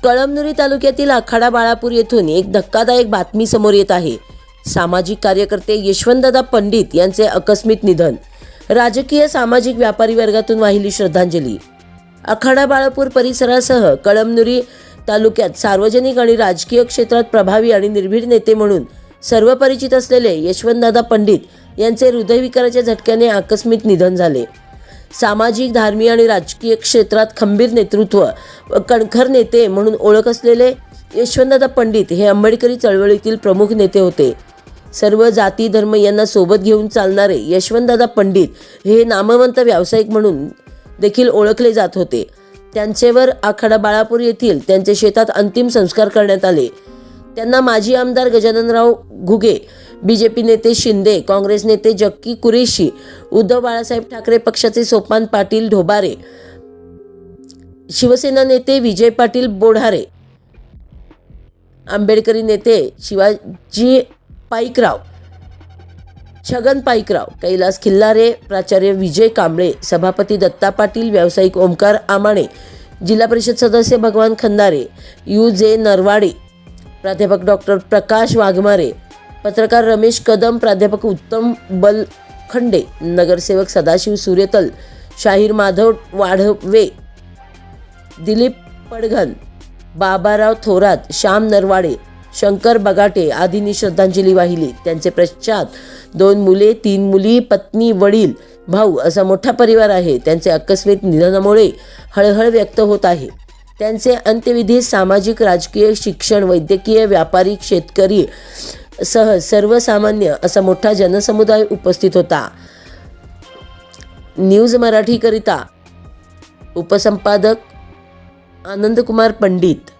कळमनुरी तालुक्यातील आखाडा बाळापूर येथून एक धक्कादायक बातमी समोर येत आहे। सामाजिक कार्यकर्ते यशवंतदादा पंडित यांचे आकस्मिक निधन। राजकीय सामाजिक व्यापारी वर्गातून वाहिली श्रद्धांजली। आखाडा बाळापूर परिसरासह कळमनुरी तालुक्यात सार्वजनिक आणि राजकीय क्षेत्रात प्रभावी आणि निर्भीड नेते म्हणून सर्व परिचित असलेले यशवंतदादा पंडित यांचे हृदयविकाराच्या झटक्याने आकस्मिक निधन झाले। सामाजिक, धार्मिक आणि राजकीय क्षेत्रात खंबीर नेतृत्व व कणखर नेते म्हणून ओळख असलेले यशवंतदादा पंडित हे आंबेडकरी चळवळीतील प्रमुख नेते होते। सर्व जाती धर्म यांना सोबत घेऊन चालणारे यशवंतदादा पंडित हे नामवंत व्यावसायिक म्हणून देखील ओळखले जात होते। त्यांच्यावर आखाडा बाळापूर येथील त्यांच्या शेतात अंतिम संस्कार करण्यात आले। त्यांना माजी आमदार गजाननराव घुगे, बीजेपी नेते शिंदे, काँग्रेस नेते जक्की कुरेशी, उद्धव बाळासाहेब ठाकरे पक्षाचे सोपान पाटील ढोबारे, शिवसेना नेते विजय पाटील बोढारे, आंबेडकरी नेते शिवाजी पाईकराव, छगन पाईकराव, कैलास खिल्लारे, प्राचार्य विजय कांबळे, सभापती दत्ता पाटील, व्यावसायिक ओमकार आमाणे, जिल्हा परिषद सदस्य भगवान खंदारे, UJ नरवाडे, प्राध्यापक डॉक्टर प्रकाश वाघमारे, पत्रकार रमेश कदम, प्राध्यापक उत्तम बलखंडे, नगरसेवक सदाशिव सूर्यतल, शाहीर माधव वाढवे, दिलीप पडघन, बाबाराव थोरात, श्याम नरवाडे, शंकर बगाटे आदींनी श्रद्धांजली वाहिली। त्यांचे पश्चात 2 मुले, 3 मुली, पत्नी, वडील, भाऊ असा मोठा परिवार आहे। त्यांचे आकस्मिक निधनामुळे हळहळ व्यक्त होत आहे। त्यांचे अंत्यविधी सामाजिक, राजकीय, शिक्षण, वैद्यकीय, व्यापारी, शेतकरी सह सर्वसामान्य असा मोठा जनसमुदाय उपस्थित होता। न्यूज मराठी करिता उपसंपादक आनंदकुमार पंडित।